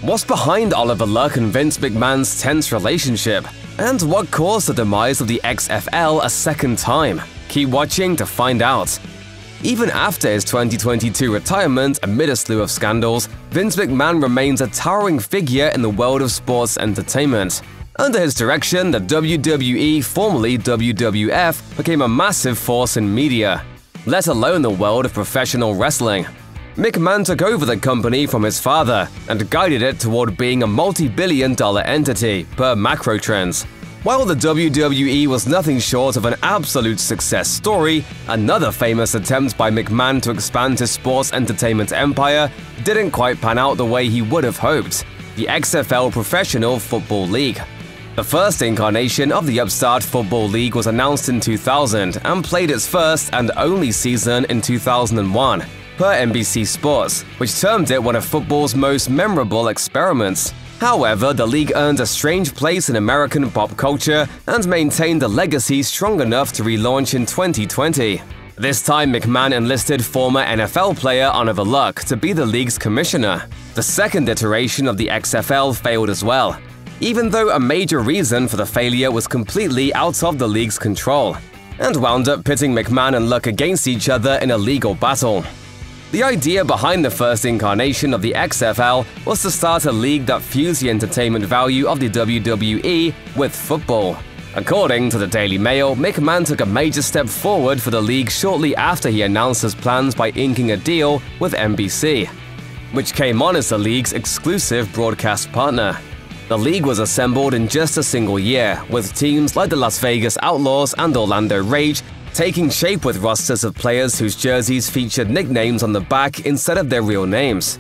What's behind Oliver Luck and Vince McMahon's tense relationship? And what caused the demise of the XFL a second time? Keep watching to find out. Even after his 2022 retirement amid a slew of scandals, Vince McMahon remains a towering figure in the world of sports entertainment. Under his direction, the WWE, formerly WWF, became a massive force in media, let alone the world of professional wrestling. McMahon took over the company from his father and guided it toward being a multi-billion-dollar entity per macro trends. While the WWE was nothing short of an absolute success story, another famous attempt by McMahon to expand his sports entertainment empire didn't quite pan out the way he would have hoped: the XFL Professional Football League. The first incarnation of the upstart Football League was announced in 2000 and played its first and only season in 2001. Per NBC Sports, which termed it one of football's most memorable experiments. However, the league earned a strange place in American pop culture and maintained a legacy strong enough to relaunch in 2020. This time, McMahon enlisted former NFL player Oliver Luck to be the league's commissioner. The second iteration of the XFL failed as well, even though a major reason for the failure was completely out of the league's control, and wound up pitting McMahon and Luck against each other in a legal battle. The idea behind the first incarnation of the XFL was to start a league that fused the entertainment value of the WWE with football. According to the Daily Mail, McMahon took a major step forward for the league shortly after he announced his plans by inking a deal with NBC, which came on as the league's exclusive broadcast partner. The league was assembled in just a single year, with teams like the Las Vegas Outlaws and Orlando Rage taking shape with rosters of players whose jerseys featured nicknames on the back instead of their real names.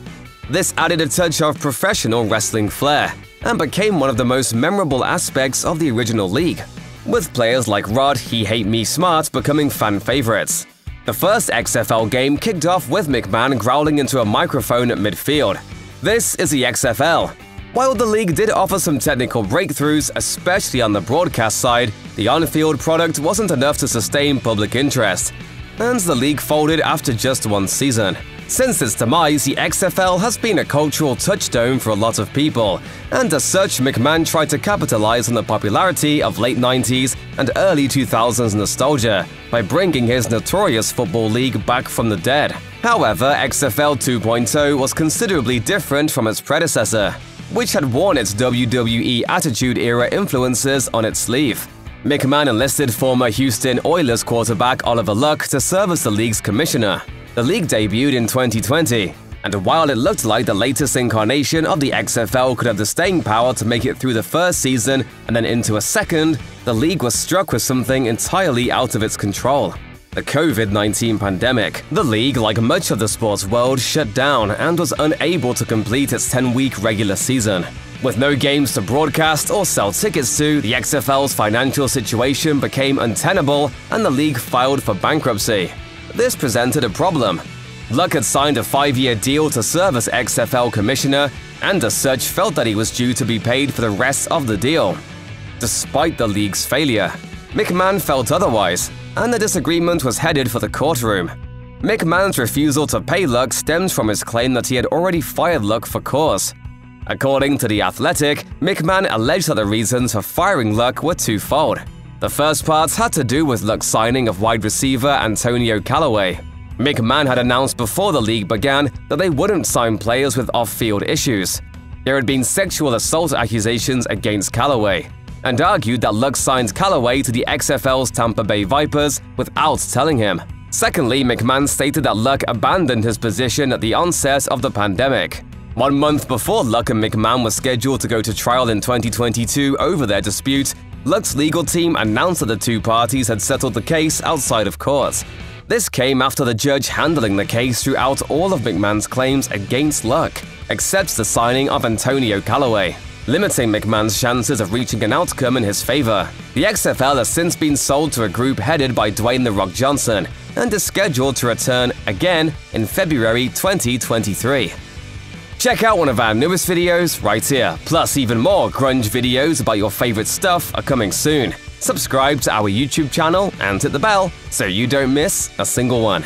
This added a touch of professional wrestling flair and became one of the most memorable aspects of the original league, with players like Rod He Hate Me Smart becoming fan favorites. The first XFL game kicked off with McMahon growling into a microphone at midfield. This is the XFL. While the league did offer some technical breakthroughs, especially on the broadcast side, the on-field product wasn't enough to sustain public interest, and the league folded after just one season. Since its demise, the XFL has been a cultural touchstone for a lot of people, and as such, McMahon tried to capitalize on the popularity of late 90s and early 2000s nostalgia by bringing his notorious football league back from the dead. However, XFL 2.0 was considerably different from its predecessor, which had worn its WWE Attitude Era influences on its sleeve. McMahon enlisted former Houston Oilers quarterback Oliver Luck to serve as the league's commissioner. The league debuted in 2020, and while it looked like the latest incarnation of the XFL could have the staying power to make it through the first season and then into a second, the league was struck with something entirely out of its control: the COVID-19 pandemic. The league, like much of the sports world, shut down and was unable to complete its 10-week regular season. With no games to broadcast or sell tickets to, the XFL's financial situation became untenable and the league filed for bankruptcy. This presented a problem. Luck had signed a 5-year deal to serve as XFL commissioner and as such felt that he was due to be paid for the rest of the deal. Despite the league's failure, McMahon felt otherwise, and the disagreement was headed for the courtroom. McMahon's refusal to pay Luck stems from his claim that he had already fired Luck for cause. According to The Athletic, McMahon alleged that the reasons for firing Luck were twofold. The first part had to do with Luck's signing of wide receiver Antonio Callaway. McMahon had announced before the league began that they wouldn't sign players with off-field issues. There had been sexual assault accusations against Callaway, and argued that Luck signed Callaway to the XFL's Tampa Bay Vipers without telling him. Secondly, McMahon stated that Luck abandoned his position at the onset of the pandemic. 1 month before Luck and McMahon were scheduled to go to trial in 2022 over their dispute, Luck's legal team announced that the two parties had settled the case outside of court. This came after the judge handling the case threw out all of McMahon's claims against Luck, except the signing of Antonio Callaway, limiting McMahon's chances of reaching an outcome in his favor. The XFL has since been sold to a group headed by Dwayne "The Rock" Johnson and is scheduled to return again in February 2023. Check out one of our newest videos right here, plus even more grunge videos about your favorite stuff are coming soon. Subscribe to our YouTube channel and hit the bell so you don't miss a single one.